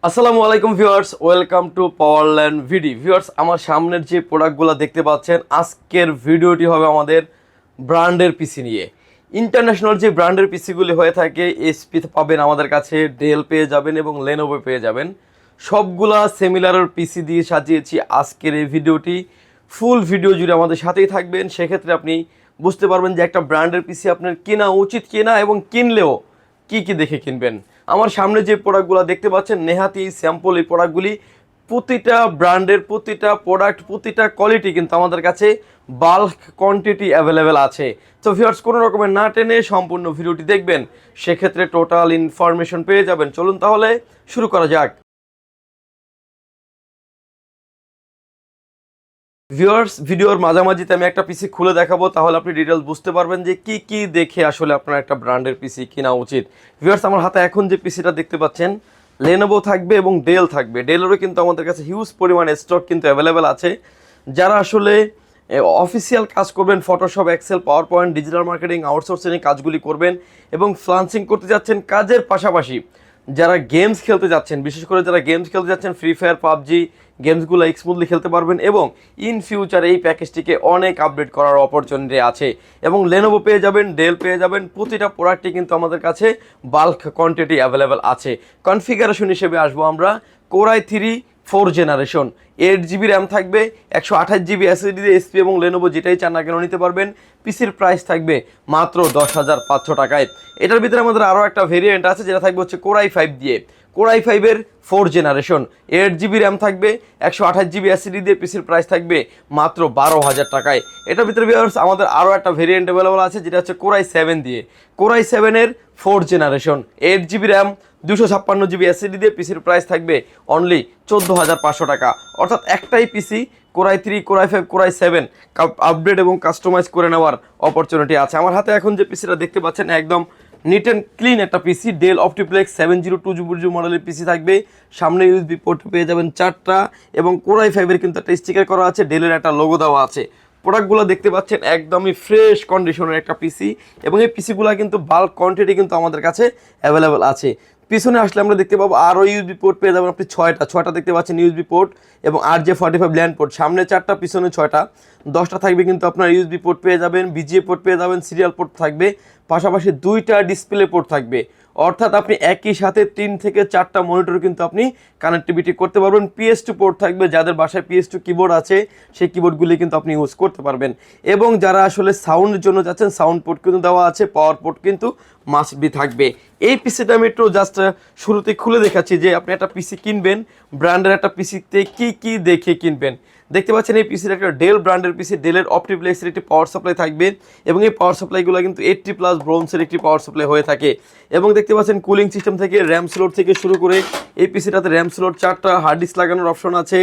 আসসালামু আলাইকুম viewers, welcome to Powerland BD. Viewers, আমার সামনের যে প্রোডাক্টগুলো দেখতে পাচ্ছেন, আজকের ভিডিওটি হবে আমাদের ব্র্যান্ডের পিসি নিয়ে। ইন্টারন্যাশনাল যে ব্র্যান্ডের পিসিগুলি হয়ে থাকে, এসপি পাবেন আমাদের কাছে, ডেল পেয়ে যাবেন এবং লেনোভো পেয়ে যাবেন। সবগুলা সিমিলার পিসি দিয়ে সাজিয়েছি আজকের এই ভিডিওটি। ফুল ভিডিও জুড়ে আমাদের সাথেই থাকবেন, সেক্ষেত্রে আপনি বুঝতে পারবেন যে একটা ব্র্যান্ডের পিসি আপনার কেনা উচিত কিনা এবং কিনলেও কি কি দেখে কিনবেন। আমার সামনে যে প্রোডাক্টগুলো দেখতে পাচ্ছেন, নেহাতি স্যাম্পল এই প্রোডাক্টগুলি। প্রতিটা ব্র্যান্ডের প্রতিটা প্রোডাক্ট, প্রতিটা কোয়ালিটি কিন্তু আমাদের কাছে বাল্ক কোয়ান্টিটি অ্যাভেলেবেল আছে। তো ভিউয়ার্স, কোনো রকমের না টেনে সম্পূর্ণ ভিডিওটি দেখবেন, সেক্ষেত্রে টোটাল ইনফরমেশন পেয়ে যাবেন। চলুন তাহলে শুরু করা যাক। ভিউয়ার্স, ভিডিওর মাঝামাঝিতে আমি একটা পিসি খুলে দেখাবো, তাহলে আপনি ডিটেলস বুঝতে পারবেন যে কি কি দেখে আসলে আপনার একটা ব্র্যান্ডের পিসি কেনা উচিত। ভিউয়ার্স, আমার হাতে এখন যে পিসিটা দেখতে পাচ্ছেন, লেনোভো থাকবে এবং ডেল থাকবে। ডেলেরও কিন্তু আমাদের কাছে হিউজ পরিমাণে স্টক কিন্তু অ্যাভেলেবেল আছে। যারা আসলে অফিসিয়াল কাজ করবেন, Photoshop, Excel, PowerPoint, digital marketing, outsourcing কাজগুলি করবেন এবং ফ্রিল্যান্সিং করতে যাচ্ছেন, কাজের পাশাপাশি যারা গেমস খেলতে যাচ্ছেন, বিশেষ করে যারা গেমস খেলতে যাচ্ছেন, ফ্রি ফায়ার, পাবজি গেমসগুলো স্মুথলি খেলতে পারবেন এবং ইন ফিউচার এই প্যাকেজটিকে অনেক আপডেট করার অপরচুনিটি আছে। এবং লেনোভো পেয়ে যাবেন, ডেল পেয়ে যাবেন। প্রতিটা প্রোডাক্টই কিন্তু আমাদের কাছে বাল্ক কোয়ান্টিটি অ্যাভেলেবেল আছে। কনফিগারেশন হিসেবে আসবো আমরা core i3 4 generation, 8 GB RAM থাকবে, 128 GB SSD দিয়ে এসপি এবং লেনোভো যেটাই চান না কেন নিতে পারবেন। পিসির প্রাইস থাকবে মাত্র 10,500 টাকায়। এটার ভিতরে আমাদের আরও একটা ভেরিয়েন্ট আছে, যেটা থাকবে হচ্ছে কোর i5 দিয়ে। কোর i5-এর 4 জেনারেশন, 8 GB র্যাম থাকবে, 128 GB SSD দিয়ে। পিসির প্রাইস থাকবে মাত্র 12,000 টাকায়। এটার ভিতরে ভিউয়ার্স আমাদের আরও একটা ভেরিয়েন্ট অ্যাভেলেবল আছে, যেটা হচ্ছে কোর i7 দিয়ে। কোর i7-এর 4 generation, 8 GB RAM, 256 GB SSD দিয়ে। পিসির প্রাইস থাকবে অনলি 14,500 টাকা। অর্থাৎ একটাই PC core i3, core i5, core i7 update এবং কাস্টমাইজ করে নেওয়ার অপরচুনিটি আছে। আমার হাতে এখন যে পিসিটা দেখতে পাচ্ছেন, একদম নিট অ্যান্ড ক্লিন একটা পিসি, ডেল অপটিপ্লেক্স 70200 মডেলের পিসি থাকবে। সামনে ইউএসবি পোর্ট পেয়ে যাবেন 4টা এবং কোর i5-এর কিন্তু একটা স্টিকার করা আছে, ডেলের একটা লোগো দেওয়া আছে। প্রোডাক্টগুলো দেখতে পাচ্ছেন একদমই ফ্রেশ কন্ডিশনের একটা পিসি এবং এই পিসিগুলো কিন্তু বাল্ক কোয়ান্টিটি কিন্তু আমাদের কাছে অ্যাভেলেবেল আছে। পিছনে আসলে আমরা দেখতে পাবো আরও ইউএসবি পোর্ট পেয়ে যাবেন আপনি ছয়টা দেখতে পাচ্ছেন ইউএসবি পোর্ট এবং RJ45 ল্যান্ড পোর্ট। সামনে 4টা, পিছনে 6টা, 10টা থাকবে কিন্তু আপনার ইউএসবি পোর্ট পেয়ে যাবেন, বিজিএ পোর্ট পেয়ে যাবেন, সিরিয়াল পোর্ট থাকবে, পাশাপাশি 2টা ডিসপ্লে পোর্ট থাকবে। অর্থাৎ আপনি একই সাথে 3 থেকে 4টা মনিটর কিন্তু আপনি কানেক্টিভিটি করতে পারবেন। PS2 পোর্ট থাকবে, যাদের বাসায় PS2 কিবোর্ড আছে সেই কিবোর্ডগুলি কিন্তু আপনি ইউজ করতে পারবেন। এবং যারা আসলে সাউন্ডের জন্য যাচ্ছেন, সাউন্ড পোর্ট কিন্তু দেওয়া আছে, পাওয়ার পোর্ট কিন্তু মাস্ট বি থাকবে। এই পিসিটা আমি একটু জাস্ট শুরুতে খুলে দেখাচ্ছি যে আপনি একটা পিসি কিনবেন, ব্র্যান্ডের একটা পিসিতে কি কি দেখে কিনবেন। দেখতে পাচ্ছেন এই পিসির একটা ডেল ব্র্যান্ডের পিসি, ডেলের অপটিপ্লেক্সের একটি পাওয়ার সাপ্লাই থাকবে এবং এই পাওয়ার সাপ্লাইগুলো কিন্তু 80+ ব্রোঞ্জের একটি পাওয়ার সাপ্লাই হয়ে থাকে। এবং দেখতে পাচ্ছেন কুলিং সিস্টেম থেকে, র্যাম স্লট থেকে শুরু করে এই পিসিটাতে র্যাম স্লট 4টা, হার্ড ডিস্ক লাগানোর অপশন আছে,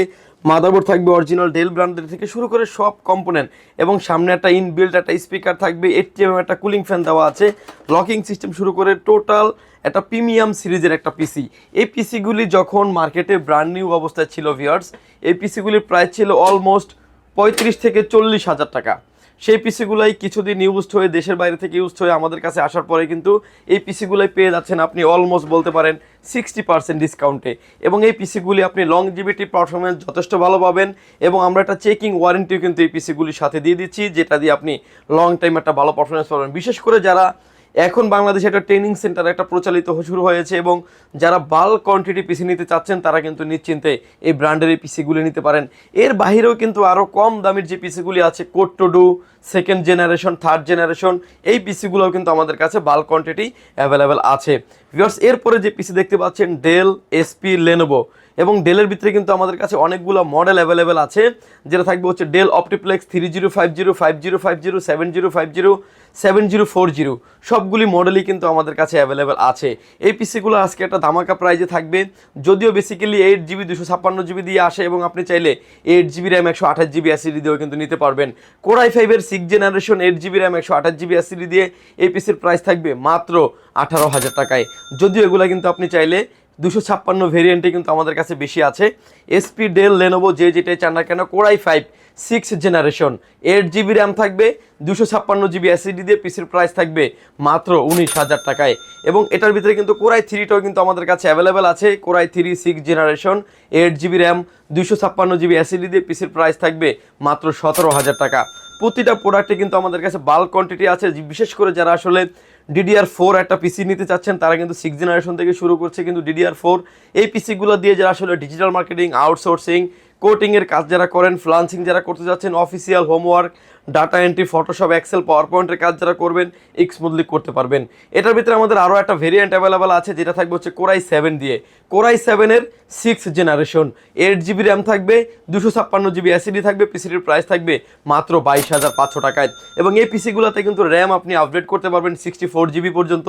মাদারবোর্ড থাকবে অরিজিনাল ডেল ব্র্যান্ডের থেকে শুরু করে সব কম্পোনেন্ট এবং সামনে একটা ইনবিল্ট একটা স্পিকার থাকবে, 80mm একটা কুলিং ফ্যান দেওয়া আছে, লকিং সিস্টেম শুরু করে টোটাল একটা প্রিমিয়াম সিরিজের একটা পিসি। এই পিসিগুলি যখন মার্কেটে ব্র্যান্ড নিউ অবস্থায় ছিল ভিউয়ার্স, এই পিসিগুলির প্রাইস ছিল অলমোস্ট 35 থেকে 40,000 টাকা। সেই পিসিগুলাই কিছুদিন ইউজড হয়ে, দেশের বাইরে থেকে ইউজড হয়ে আমাদের কাছে আসার পরে কিন্তু এই পিসিগুলাই পেয়ে যাচ্ছেন আপনি অলমোস্ট বলতে পারেন 60% ডিসকাউন্টে। এবং এই পিসিগুলি আপনি লংজিভিটি পারফরমেন্স যথেষ্ট ভালো পাবেন এবং আমরা একটা চেকিং ওয়ারেন্টিও কিন্তু এই পিসিগুলির সাথে দিয়ে দিচ্ছি, যেটা দিয়ে আপনি লং টাইম একটা ভালো পারফরমেন্স পাবেন। বিশেষ করে যারা এখন বাংলাদেশে একটা ট্রেনিং সেন্টার একটা প্রচলিত শুরু হয়েছে এবং যারা বাল্ক কোয়ান্টিটি পিসি নিতে চাচ্ছেন, তারা কিন্তু নিশ্চিন্তে এই ব্র্যান্ডের এই পিসিগুলি নিতে পারেন। এর বাইরেও কিন্তু আরও কম দামের যে পিসিগুলি আছে, কোড2ডু 2nd জেনারেশন, 3rd জেনারেশন, এই পিসিগুলোও কিন্তু আমাদের কাছে বাল্ক কোয়ান্টিটি অ্যাভেলেবেল আছে। ভিউয়ার্স, এরপরে যে পিসি দেখতে পাচ্ছেন, ডেল, এসপি, লেনোভো এবং ডেলের ভিতরে কিন্তু আমাদের কাছে অনেকগুলো মডেল অ্যাভেলেবেল আছে, যেটা থাকবে হচ্ছে ডেল অপটিপ্লেক্স 3050, 5050, 7050, 7040, সবগুলি মডেলই কিন্তু আমাদের কাছে অ্যাভেলেবেল আছে। এই পিসিগুলো আজকে একটা ধামাকা প্রাইজে থাকবে, যদিও বেসিক্যালি 8GB 256GB দিয়ে আসে এবং আপনি চাইলে 8GB র্যাম 128GB SSD দিয়েও কিন্তু নিতে পারবেন। কোর i5-এর 6 generation, 8GB RAM 128GB SSD দিয়ে এই পিসির প্রাইস থাকবে মাত্র 18,000 টাকায়। যদিও এগুলো কিন্তু আপনি চাইলে 256 ভেরিয়েন্টে কিন্তু আমাদের কাছে বেশি আছে। এসপি, ডেল, লেনোভো যে যেটাই চান না কেন, core i5 6 generation, 8 GB RAM থাকবে, 256 জিবি এসএসডি দিয়ে পিসির প্রাইস থাকবে মাত্র 19,000 টাকায়। এবং এটার ভিতরে কিন্তু কোরাই 3টাও কিন্তু আমাদের কাছে অ্যাভেলেবেল আছে। Core i 3 6 generation, 8 GB RAM, 256 GB SSD দিয়ে পিসির প্রাইস থাকবে মাত্র 17,000 টাকা। প্রতিটা প্রোডাক্টে কিন্তু আমাদের কাছে বাল্ক কোয়ান্টিটি আছে। বিশেষ করে যারা আসলে DDR4 একটা পিসি নিতে চাচ্ছেন তারা কিন্তু 6 জেনারেশন থেকে শুরু করছে, কিন্তু DDR4 এই পিসিগুলো দিয়ে যারা আসলে ডিজিটাল মার্কেটিং, আউটসোর্সিং, কোটিংয়ের কাজ যারা করেন, ফ্রিল্যান্সিং যারা করতে যাচ্ছেন, official homework, data entry, Photoshop, Excel, power পয়েন্টের কাজ যারা করবেন, স্মুথলি করতে পারবেন। এটার ভিতরে আমাদের আরও একটা ভেরিয়েন্ট অ্যাভেলেবেল আছে যেটা থাকবে হচ্ছে কোরাই 7 দিয়ে। কোরাই 7-এর 6 জেনারেশন, 8 জিবি র্যাম থাকবে, 256 জিবি এসএসডি থাকবে, পিসিটির প্রাইস থাকবে মাত্র 22,500 টাকায়। এবং এই পিসিগুলোতে কিন্তু র্যাম আপনি আপডেট করতে পারবেন 64 জিবি পর্যন্ত,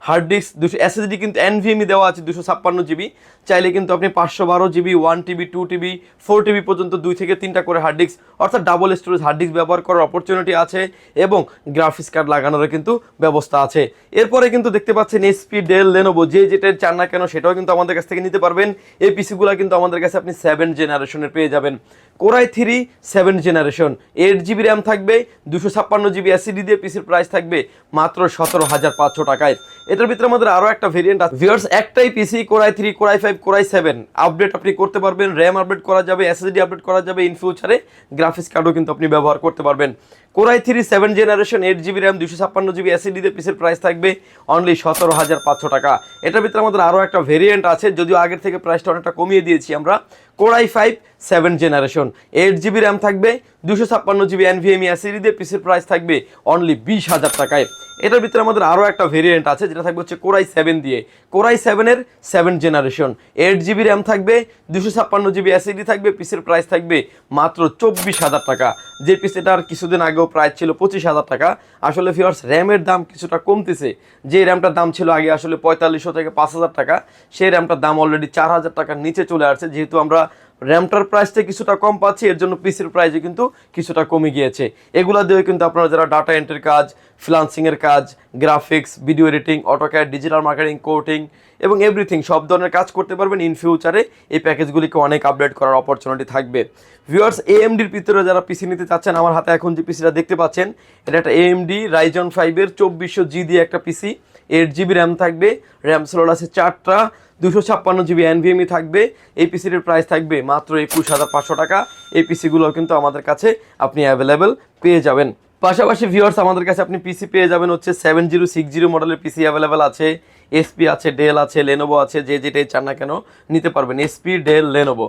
হার্ড ডিস্ক 200, এসএসডি কিন্তু এনভিএমই দেওয়া আছে 256 জিবি। চাইলে কিন্তু আপনি 512 জিবি, 1 TB, 2 TB, 4 TB পর্যন্ত 2 থেকে 3টা করে হার্ড ডিস্ক অর্থাৎ ডাবল স্টোরেজ হার্ড ডিস্ক ব্যবহার করার অপরচুনিটি আছে এবং গ্রাফিক্স কার্ড লাগানোর কিন্তু ব্যবস্থা আছে। এরপরে কিন্তু দেখতে পাচ্ছেন এসপি, ডেল, লেনোভো যে যেটা চান না কেন সেটাও কিন্তু আমাদের কাছ থেকে নিতে পারবেন। এই পিসিগুলো কিন্তু আমাদের কাছে আপনি 7 জেনারেশনের পেয়ে যাবেন। কোরাই 3 7 জেনারেশন, 8 জিবি র্যাম থাকবে, 256 জিবি এসএসডি দিয়ে পিসির প্রাইস থাকবে মাত্র 17,500 টাকায়। এটার ভিতরে আমাদের আরও একটা ভেরিয়েন্ট আছে ভিউয়ার্স, একটাই পিসি কোরাই 3, কোরাই 5, কোরাই 7 আপডেট আপনি করতে পারবেন, র্যাম আপডেট করা যাবে, এসএসডি আপডেট করা যাবে, ইন ফিউচারে গ্রাফিক্স কার্ডও কিন্তু আপনি ব্যবহার করতে পারবেন। Core i 3 7 generation, 8 GB RAM, 256 GB SSD দিয়ে পিসির প্রাইস থাকবে অনলি 17,500 টাকা। এটার ভিতরে আমাদের আরও একটা ভেরিয়েন্ট আছে, যদিও আগের থেকে প্রাইসটা অনেকটা কমিয়ে দিয়েছি আমরা। কোরাই 5 7 জেনারেশন, 8 জিবি র্যাম থাকবে, 256 জিবি এনভিএমই এসএসডি দিয়ে পিসির প্রাইস থাকবে অনলি 20,000 টাকায়। এটার ভিতরে আমাদের আরও একটা ভেরিয়েন্ট আছে যেটা থাকবে হচ্ছে কোরাই 7 দিয়ে। কোরাই 7-এর 7 জেনারেশন, 8 জিবি র্যাম থাকবে, 256 জিবি এসএসডি থাকবে, পিসির প্রাইস থাকবে মাত্র 24,000 টাকা। যে পিসিটার কিছুদিন আগেও প্রাইস ছিল 25,000 টাকা। আসলে ভিউয়ার্স র্যামের দাম কিছুটা কমতেছে। যে র্যামটার দাম ছিল আগে আসলে 4500 থেকে 5,000 টাকা, সেই র্যামটার দাম অলরেডি 4,000 টাকার নিচে চলে আসছে। যেহেতু আমরা র্যামটার প্রাইসটা কিছুটা কম পাচ্ছি, এর জন্য পিসির প্রাইসে কিন্তু কিছুটা কমে গিয়েছে। এগুলা দিয়ে কিন্তু আপনারা যারা ডাটা এন্ট্রির কাজ, ফ্রিল্যান্সিংয়ের কাজ, graphics, video editing, AutoCAD, digital marketing, coding এবং এভরিথিং সব ধরনের কাজ করতে পারবেন। ইন ফিউচারে এই প্যাকেজগুলিকে অনেক আপডেট করার অপরচুনিটি থাকবে। ভিউয়ার্স, এএমডির ভিতরে যারা পিসি নিতে চাচ্ছেন, আমার হাতে এখন যে পিসিটা দেখতে পাচ্ছেন এটা একটা এএমডি রাইজন 5-এর 2400G দিয়ে একটা পিসি, 8 জিবি র্যাম থাকবে, র্যাম স্লট আছে 4টা, 256 জিবি এনভিএমই থাকবে। এই পিসির প্রাইস থাকবে মাত্র 21,500 টাকা। এই পিসিগুলো কিন্তু আমাদের কাছে আপনি অ্যাভেলেবেল পেয়ে যাবেন। পাশাপাশি ভিউয়ার্স আমাদের কাছে আপনি পিসি পেয়ে যাবেন হচ্ছে 7060 মডেলের পিসি অ্যাভেলেবেল আছে, এসপি আছে, ডেল আছে, লেনোভো আছে, যে যেটাই চান না কেন নিতে পারবেন। HP, Dell, Lenovo,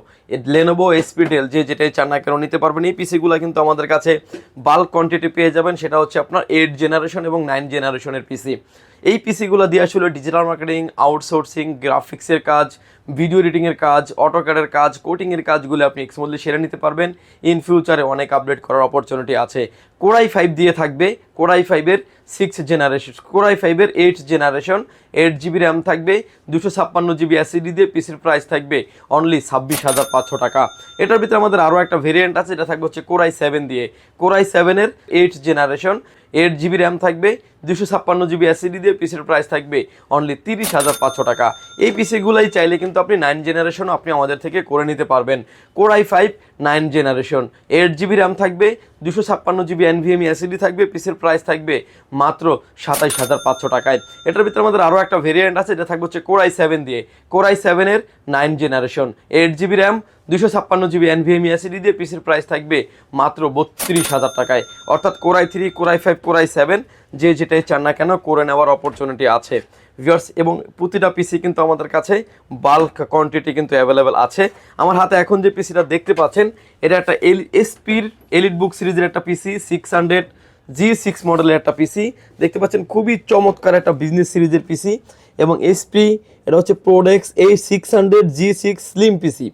Lenovo, HP, Dell যে যেটাই চান না কেন নিতে পারবেন। এই পিসিগুলো কিন্তু আমাদের কাছে বাল্ক কোয়ান্টিটি পেয়ে যাবেন, সেটা হচ্ছে আপনার 8 জেনারেশন এবং 9 জেনারেশনের পিসি। এই পিসিগুলো দিয়ে আসলে ডিজিটাল মার্কেটিং, আউটসোর্সিং, গ্রাফিক্সের কাজ, ভিডিও এডিটিংয়ের কাজ, অটোক্যাডের কাজ, কোডিংয়ের কাজগুলো আপনি স্মুথলি সেরে নিতে পারবেন। ইন ফিউচারে অনেক আপডেট করার অপরচুনিটি আছে। কোরাই 5 দিয়ে থাকবে, কোরাই 5-এর 6 জেনারেশন, কোরাই 5-এর 8 জেনারেশন, 8 জিবি র্যাম থাকবে, 256 জিবি এসএসডি দিয়ে পিসির প্রাইস থাকবে অনলি 26,500 টাকা। এটার ভিতরে আমাদের আরও একটা ভেরিয়েন্ট আছে যেটা থাকবে হচ্ছে কোরাই 7 দিয়ে। কোরাই 7-এর 8 জেনারেশন, 8 জিবি র্যাম থাকবে, 256 জিবি এসএসডি দিয়ে পিসির প্রাইস থাকবে অনলি 30,500 টাকা। এই পিসিগুলাই চাইলে কিন্তু আপনি 9 জেনারেশনও আপনি আমাদের থেকে করে নিতে পারবেন। কোরাই 5 9 জেনারেশন, 8 জিবি র্যাম থাকবে, 256 জিবি এনভিএমই এসএসডি থাকবে, পিসির প্রাইস থাকবে মাত্র 27,500 টাকায়। এটার ভিতরে আমাদের আরও একটা ভেরিয়েন্ট আছে যেটা থাকবে হচ্ছে কোরাই 7 দিয়ে। কোরাই 7-এর 9 generation, 8 GB RAM, 256 GB NVMe SSD দিয়ে পিসির প্রাইস থাকবে মাত্র 32,000 টাকায়। অর্থাৎ কোরাই 3, কোরাই 5, কোরাই 7 যে যেটাই চান না কেন করে নেওয়ার অপরচুনিটি আছে ভিউয়ার্স। এবং প্রতিটা পিসি কিন্তু আমাদের কাছে বাল্ক কোয়ান্টিটি কিন্তু অ্যাভেলেবেল আছে। আমার হাতে এখন যে পিসিটা দেখতে পাচ্ছেন এটা একটা এসপির এলিট বুক সিরিজের একটা পিসি, 600G6 মডেলের একটা পিসি দেখতে পাচ্ছেন। খুবই চমৎকার একটা বিজনেস সিরিজের পিসি। এবং এসপি এটা হচ্ছে প্রোডেক্স এই 600G6 স্লিম পিসি।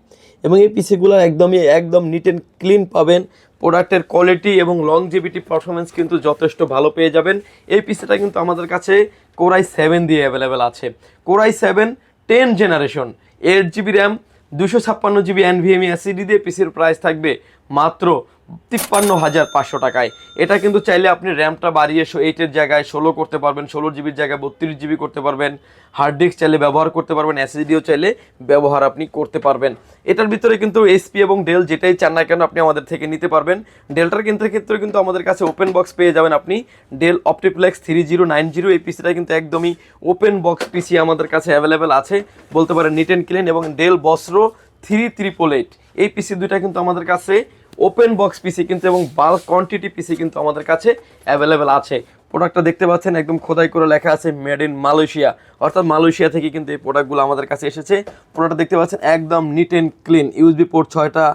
এবং এই পিসিগুলো একদম নিট অ্যান্ড ক্লিন পাবেন। প্রোডাক্টের কোয়ালিটি এবং লংজিভিটি পারফরমেন্স কিন্তু যথেষ্ট ভালো পেয়ে যাবেন। এই পিসিটা কিন্তু আমাদের কাছে কোরাই 7 দিয়ে অ্যাভেলেবেল আছে। Core i 7 10 generation, 8 GB RAM, 256 GB NVMe SSD দিয়ে পিসির প্রাইস থাকবে মাত্র 53,500 টাকায়। এটা কিন্তু চাইলে আপনি র্যামটা বাড়িয়ে 8-এর জায়গায় 16 করতে পারবেন, 16 জিবির জায়গায় 32 জিবি করতে পারবেন। হার্ড ডিস্ক চাইলে ব্যবহার করতে পারবেন, এসএসডিও চাইলে ব্যবহার আপনি করতে পারবেন। এটার ভিতরে কিন্তু এসপি এবং ডেল যেটাই চান না কেন আপনি আমাদের থেকে নিতে পারবেন। ডেলটার ক্ষেত্রে কিন্তু আমাদের কাছে ওপেন বক্স পেয়ে যাবেন আপনি। ডেল অপটিপ্লেক্স 3090 এই পিসিটা কিন্তু একদমই ওপেন বক্স পিসি আমাদের কাছে অ্যাভেলেবেল আছে, বলতে পারেন নিট অ্যান্ড ক্লিন। এবং ডেল বসরো 3888 এই পিসি দুইটা কিন্তু আমাদের কাছে ওপেন বক্স পিসি কিন্তু, এবং বাল্ক কোয়ান্টিটি পিসি কিন্তু আমাদের কাছে অ্যাভেলেবেল আছে। প্রোডাক্টটা দেখতে পাচ্ছেন একদম খোদাই করে লেখা আছে মেড ইন মালয়েশিয়া, অর্থাৎ মালয়েশিয়া থেকে কিন্তু এই প্রোডাক্টগুলো আমাদের কাছে এসেছে। প্রোডাক্টটা দেখতে পাচ্ছেন একদম neat and clean. USB port 6টা,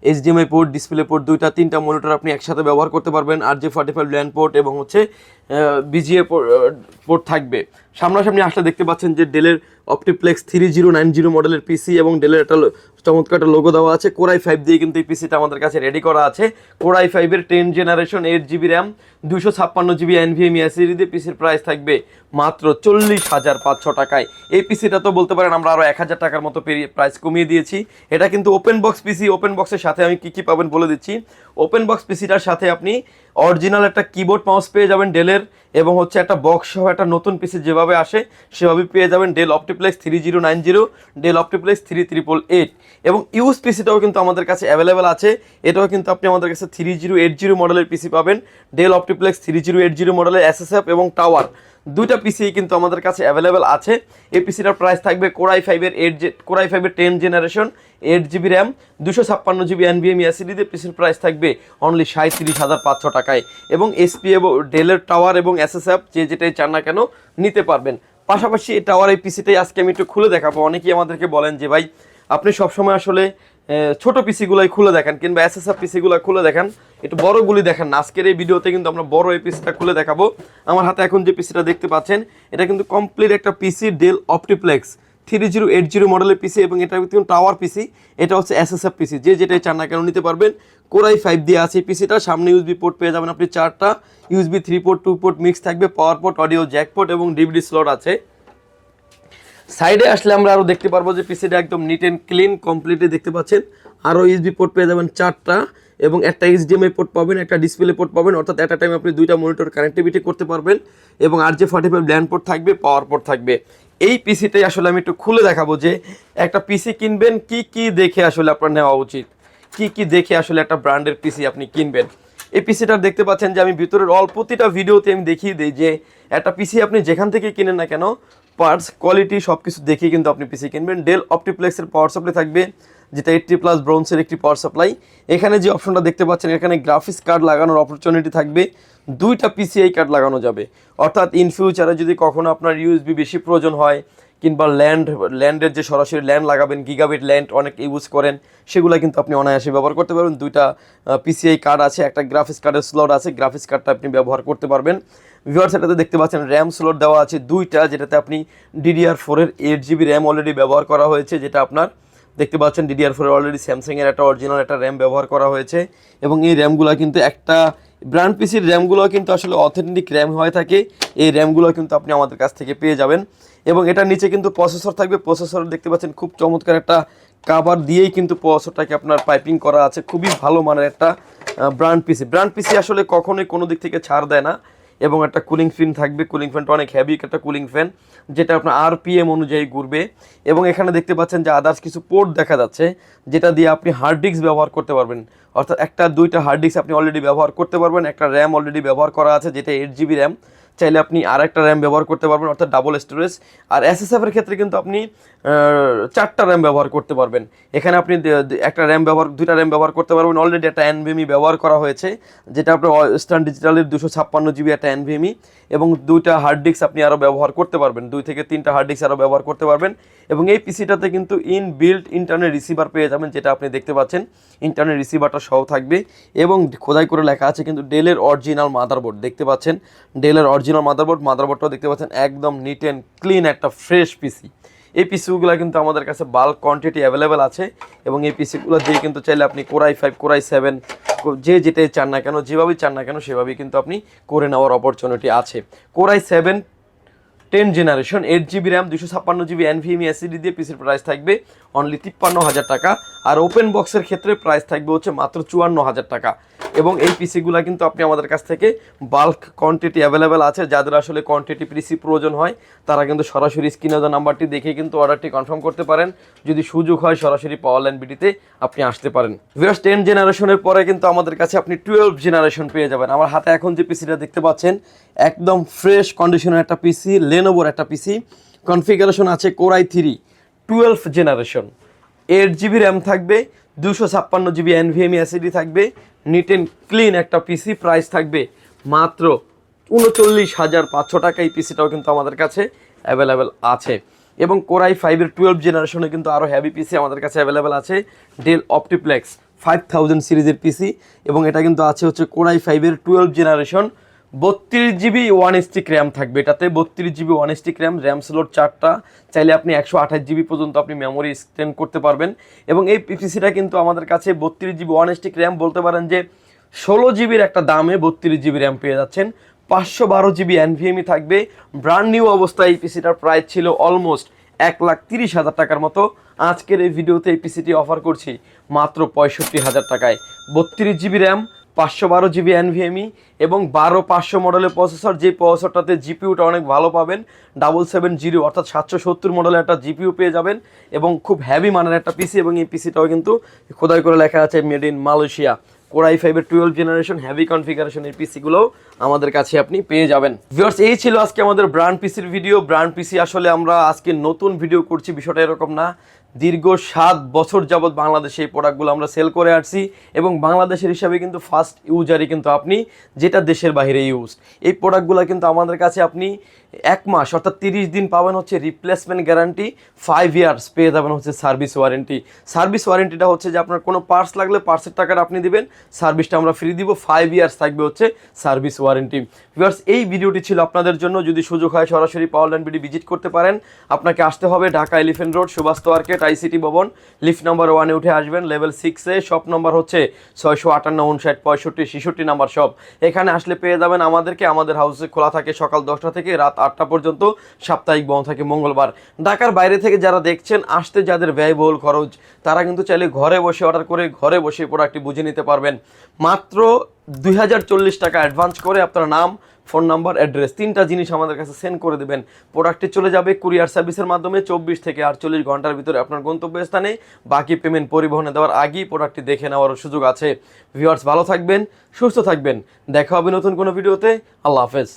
এইচডিএমআই পোর্ট, ডিসপ্লে পোর্ট 2টা, 3টা মনিটর আপনি একসাথে ব্যবহার করতে পারবেন। RJ45 ল্যান্ড পোর্ট এবং হচ্ছে বিজিএ পোর্ট থাকবে। সামনাসামনি আসলে দেখতে পাচ্ছেন যে ডেলের অপটিপ্লেক্স 3090 মডেলের পিসি, এবং ডেলের একটা চমৎকার একটা লোগো দেওয়া আছে। কোর i5 দিয়ে কিন্তু এই পিসিটা আমাদের কাছে রেডি করা আছে। কোর i5 এর 10 generation 8 GB RAM 256 GB NVMe SSD দিয়ে পিসির প্রাইস থাকবে মাত্র 40,500 টাকায়। এই পিসিটা তো বলতে পারেন আমরা আরও 1000 টাকার মতো প্রাইস কমিয়ে দিয়েছি। এটা কিন্তু ওপেন বক্স পিসি। ওপেন বক্সের সাথে আমি কী পাবেন বলে দিচ্ছি। ওপেন বক্স পিসিটার সাথে আপনি অরিজিনাল একটা কিবোর্ড মাউস পেয়ে যাবেন ডেলের, এবং হচ্ছে একটা বক্স সহ একটা নতুন পিসি যেভাবে আসে সেভাবে পেয়ে যাবেন ডেল অপটিপ্লেক্স 3090, ডেল অপটিপ্লেক্স 3888। এবং ইউজ পিসিটাও কিন্তু আমাদের কাছে অ্যাভেলেবেল আছে। এটাও কিন্তু আপনি আমাদের কাছে 3080 মডেলের পিসি পাবেন। ডেল অপটিপ্লেক্স 3080 মডেলের SSF এবং টাওয়ার দুইটা পিসি কিন্তু আমাদের কাছে অ্যাভেলেবেল আছে। এই পিসিটার প্রাইস থাকবে কোর i5 এর 10 generation 8 GB RAM 256 GB NVMe SSD দিয়ে পিসির প্রাইস থাকবে অনলি 37,500 টাকায়। এবং এসপি এবং ডেলের টাওয়ার এবং SSF যেটাই চান না কেন নিতে পারবেন। পাশাপাশি এই টাওয়ার এই পিসিটাই আজকে আমি একটু খুলে দেখাবো। অনেকেই আমাদেরকে বলেন যে ভাই আপনি সবসময় আসলে ছোট পিসিগুলাই খুলে দেখেন, কিংবা SSF পিসিগুলো খুলে দেখেন, একটু বড়গুলি দেখেন না। আজকের এই ভিডিওতে কিন্তু আমরা বড় এই পিসিটা খুলে দেখাবো। আমার হাতে এখন যে পিসিটা দেখতে পাচ্ছেন এটা কিন্তু কমপ্লিট একটা পিসি, ডেল অপটিপ্লেক্স 3080 মডেলের পিসি, এবং এটা কিন্তু টাওয়ার পিসি। এটা হচ্ছে SSF পিসি, যেটাই চান না কেন নিতে পারবেন। কোর i5 দিয়ে আছে পিসিটা। সামনে ইউএসবি পোর্ট পেয়ে যাবেন আপনি 4টা, USB 3 পোর্ট 2 পোর্ট মিক্স থাকবে, পাওয়ার পোর্ট, অডিও জ্যাক পোর্ট এবং ডিভিডি স্লট আছে। সাইডে আসলে আমরা আরও দেখতে পারবো যে পিসিটা একদম নিট অ্যান্ড ক্লিন কমপ্লিটলি দেখতে পাচ্ছেন। আরও ইউএসবি পোর্ট পেয়ে যাবেন 4টা, এবং একটা HDMI পোর্ট পাবেন, একটা ডিসপ্লে পোর্ট পাবেন, অর্থাৎ একটা টাইম আপনি 2টা মনিটর কানেক্টিভিটি করতে পারবেন। এবং RJ45 ল্যান্ড পোর্ট থাকবে, পাওয়ার পোর্ট থাকবে। এই পিসিটাই আসলে আমি একটু খুলে দেখাবো যে একটা পিসি কিনবেন কি কি দেখে আসলে আপনার নেওয়া উচিত, কি কি দেখে আসলে একটা ব্র্যান্ডের পিসি আপনি কিনবেন। এই পিসিটা দেখতে পাচ্ছেন যে আমি ভিতরের প্রতিটা ভিডিওতে আমি দেখিয়ে দিই যে একটা পিসি আপনি যেখান থেকে কিনেন না কেন পার্টস কোয়ালিটি সব কিছু দেখে কিন্তু আপনি পিসি কিনবেন। ডেল অপটিপ্লেক্সের পাওয়ার সাপ্লাই থাকবে, যেটা 80+ ব্রোঞ্জের একটি পাওয়ার সাপ্লাই। এখানে যে অপশনটা দেখতে পাচ্ছেন এখানে গ্রাফিক্স কার্ড লাগানোর অপরচুনিটি থাকবে, 2টা PCI কার্ড লাগানো যাবে। অর্থাৎ ইন ফিউচারে যদি কখনো আপনার ইউএসবি বেশি প্রয়োজন হয়, কিংবা ল্যান্ডের যে সরাসরি ল্যান্ড লাগাবেন, গিগাবিট ল্যান্ড অনেক ইউজ করেন, সেগুলো কিন্তু আপনি অনায়াসে ব্যবহার করতে পারবেন। 2টা PCI কার্ড আছে, একটা গ্রাফিক্স কার্ডের স্লট আছে, গ্রাফিক্স কার্ডটা আপনি ব্যবহার করতে পারবেন। ভিউয়ার্স এটাতে দেখতে পাচ্ছেন র্যাম স্লট দেওয়া আছে 2টা, যেটাতে আপনি DDR4 এর 8 জিবি র্যাম অলরেডি ব্যবহার করা হয়েছে, যেটা আপনার দেখতে পাচ্ছেন DDR4 এর অলরেডি স্যামসাংয়ের একটা অরিজিনাল একটা র্যাম ব্যবহার করা হয়েছে। এবং এই র্যামগুলো কিন্তু একটা ব্র্যান্ড পিসির র্যামগুলো কিন্তু আসলে অথেন্টিক র্যাম হয়ে থাকে। এই র্যামগুলো কিন্তু আপনি আমাদের কাছ থেকে পেয়ে যাবেন। এবং এটার নিচে কিন্তু প্রসেসর থাকবে। প্রসেসর দেখতে পাচ্ছেন খুব চমৎকার একটা কাভার দিয়েই কিন্তু প্রসেসরটাকে আপনার পাইপিং করা আছে। খুবই ভালো মানের একটা ব্র্যান্ড পিসি আসলে কখনোই কোনো দিক থেকে ছাড় দেয় না। এবং একটা কুলিং ফ্যান থাকবে, কুলিং ফ্যানটা অনেক হেভি একটা কুলিং ফ্যান, যেটা আপনার RPM অনুযায়ী ঘুরবে। এবং এখানে দেখতে পাচ্ছেন যে আদার্স কিছু পোর্ট দেখা যাচ্ছে, যেটা দিয়ে আপনি হার্ড ডিস্ক ব্যবহার করতে পারবেন। অর্থাৎ 2টা হার্ড ডিস্ক আপনি অলরেডি ব্যবহার করতে পারবেন। একটা র্যাম অলরেডি ব্যবহার করা আছে, যেটা 8 জিবি র্যাম, চাইলে আপনি আরেকটা র্যাম ব্যবহার করতে পারবেন, অর্থাৎ ডাবল স্টোরেজ। আর SSF এর ক্ষেত্রে কিন্তু আপনি 4টা র্যাম ব্যবহার করতে পারবেন। এখানে আপনি 2টা র্যাম ব্যবহার করতে পারবেন। অলরেডি একটা NVMe ব্যবহার করা হয়েছে, যেটা আপনার ওয়েস্টার্ন ডিজিটালের 256 জিবি একটা NVMe, এবং 2টা হার্ড ডিস্ক আপনি আরও ব্যবহার করতে পারবেন। 2 থেকে 3টা হার্ড ডিস্ক আরও ব্যবহার করতে পারবেন। এবং এই পিসিটাতে কিন্তু ইনবিল্ট ইন্টারনেট রিসিভার পেয়ে যাবেন, যেটা আপনি দেখতে পাচ্ছেন ইন্টারনেট রিসিভারটা সহ থাকবে। এবং খোদাই করে লেখা আছে কিন্তু ডেলের অরিজিনাল মাদারবোর্ড দেখতে পাচ্ছেন, ডেলের অরিজিনাল মাদারবোর্ডটাও দেখতে পাচ্ছেন একদম নিট অ্যান্ড ক্লিন একটা ফ্রেশ পিসি। এই পিসিগুলো কিন্তু আমাদের কাছে বাল্ক কোয়ান্টিটি অ্যাভেলেবেল আছে। এবং এই পিসিগুলো দিয়ে কিন্তু চাইলে আপনি কোর i5 কোর i7 যেটাই চান না কেন, যেভাবেই চান না কেন সেভাবেই কিন্তু আপনি করে নেওয়ার অপরচুনিটি আছে। Core i7 10 generation 8 GB RAM 256 GB NVMe SSD দিয়ে পিসির প্রাইস থাকবে অনলি 53,000 টাকা। আর ওপেন বক্সের ক্ষেত্রে প্রাইস থাকবে হচ্ছে মাত্র 54,000 টাকা। এবং এই পিসিগুলো কিন্তু আপনি আমাদের কাছ থেকে বাল্ক কোয়ান্টিটি অ্যাভেলেবেল আছে। যাদের আসলে কোয়ান্টিটি পিসি প্রয়োজন হয় তারা কিন্তু সরাসরি স্ক্রিনে দেওয়া নাম্বারটি দেখে কিন্তু অর্ডারটি কনফার্ম করতে পারেন। যদি সুযোগ হয় সরাসরি পাওয়ার লাইন বিডিতে আপনি আসতে পারেন। ভিউয়ার্স 10 জেনারেশনের পরে কিন্তু আমাদের কাছে আপনি 12 জেনারেশন পেয়ে যাবেন। আমার হাতে এখন যে পিসিটা দেখতে পাচ্ছেন একদম ফ্রেশ কন্ডিশনের একটা পিসি, লেনোভোর একটা পিসি। কনফিগারেশন আছে Core i3 12 generation, 8 GB RAM থাকবে, 256 GB NVMe SSD থাকবে, নিট অ্যান্ড ক্লিন একটা পিসি। প্রাইস থাকবে মাত্র 39,500 টাকা। এই পিসিটাও কিন্তু আমাদের কাছে অ্যাভেলেবেল আছে। এবং Core i5 12 জেনারেশনে কিন্তু আরও হেভি পিসি আমাদের কাছে অ্যাভেলেবেল আছে। ডেল অপটিপ্লেক্স 5000 সিরিজের পিসি, এবং এটা কিন্তু আছে হচ্ছে Core i5 12 generation. 32 GB 1 stick RAM থাকবে এটাতে, 32 GB 1 স্টিক র্যাম স্লট 4টা, চাইলে আপনি 128 GB পর্যন্ত আপনি মেমোরি এক্সটেন্ড করতে পারবেন। এবং এই পিসিটা কিন্তু আমাদের কাছে 32 GB 1 স্টিক র্যাম বলতে পারেন যে 16 জিবির একটা দামে 32 GB র্যাম পেয়ে যাচ্ছেন। 512 GB NVMe থাকবে। ব্র্যান্ড নিউ অবস্থায় এই পিসিটার প্রাইস ছিল অলমোস্ট 1,30,000 টাকার মতো। আজকের এই ভিডিওতে এই পিসিটি অফার করছি মাত্র 65,000 টাকায়। 32 GB র্যাম, 512 GB NVMe এবং 12500 মডেলের প্রসেসর। যে প্রসেসরটাতে জিপিউটা অনেক ভালো পাবেন, 770 অর্থাৎ 770 মডেলের একটা জিপিইউ পেয়ে যাবেন এবং খুব হেভি মানের একটা পিসি। এবং এই পিসিটাও কিন্তু খোদাই করে লেখা আছে made in Malaysia. Core i5 12 generation heavy কনফিগারেশনের পিসিগুলোও আমাদের কাছে আপনি পেয়ে যাবেন। ভিউয়ার্স এই ছিল আজকে আমাদের ব্র্যান্ড পিসির ভিডিও। ব্র্যান্ড পিসি আসলে আমরা আজকে নতুন ভিডিও করছি বিষয়টা এরকম না, দীর্ঘ 7 বছর যাবৎ বাংলাদেশে এই প্রোডাক্টগুলো আমরা সেল করে আসছি এবং বাংলাদেশের হিসাবে কিন্তু ফার্স্ট ইউজারই কিন্তু আপনি, যেটা দেশের বাইরে ইউজ। এই প্রোডাক্টগুলো কিন্তু আমাদের কাছে আপনি 1 মাস অর্থাৎ 30 দিন পাবেন হচ্ছে রিপ্লেসমেন্ট গ্যারান্টি, 5 ইয়ার্স পেয়ে যাবেন হচ্ছে সার্ভিস ওয়ারেন্টি। সার্ভিস ওয়ারেন্টিটা হচ্ছে যে আপনার কোনো পার্টস লাগলে পার্টসের টাকাটা আপনি দিবেন, সার্ভিসটা আমরা ফ্রি দিব, 5 ইয়ার্স থাকবে হচ্ছে সার্ভিস ওয়ারেন্টি। ভিউয়ার্স এই ভিডিওটি ছিল আপনাদের জন্য। যদি সুযোগ হয় সরাসরি পাওয়ার লাইন বিডি ভিজিট করতে পারেন। আপনাকে আসতে হবে Dhaka elephant road, Subhash market, ICT Bhaban, lift number 1-এ উঠে আসবেন, লেভেল 6-এ। শপ নম্বর হচ্ছে 658 59 65 66 নাম্বার শপ। এখানে আসলে পেয়ে যাবেন আমাদেরকে। আমাদের হাউসে খোলা থাকে সকাল 10টা থেকে রাত 8টা পর্যন্ত, সাপ্তাহিক বন্ধ থাকে মঙ্গলবার। ঢাকার বাইরে থেকে যারা দেখছেন, আসতে যাদের ব্যয়বহুল খরচ, তারা কিন্তু চাইলে ঘরে বসে অর্ডার করে ঘরে বসে প্রোডাক্টটি বুঝে নিতে পারবেন। মাত্র 2040 টাকা অ্যাডভান্স করে আপনার নাম, ফোন নাম্বার, অ্যাড্রেস 3টা জিনিস আমাদের কাছে সেন্ড করে দেবেন। প্রোডাক্টটি চলে যাবে কুরিয়ার সার্ভিসের মাধ্যমে 24 থেকে 48 ঘন্টার ভিতরে আপনার গন্তব্যস্থানে। বাকি পেমেন্ট পরিবহনে দেওয়ার আগেই প্রোডাক্টটি দেখে নেওয়ারও সুযোগ আছে। ভিউয়ার্স ভালো থাকবেন, সুস্থ থাকবেন, দেখা হবে নতুন কোনো ভিডিওতে। আল্লাহ হাফেজ।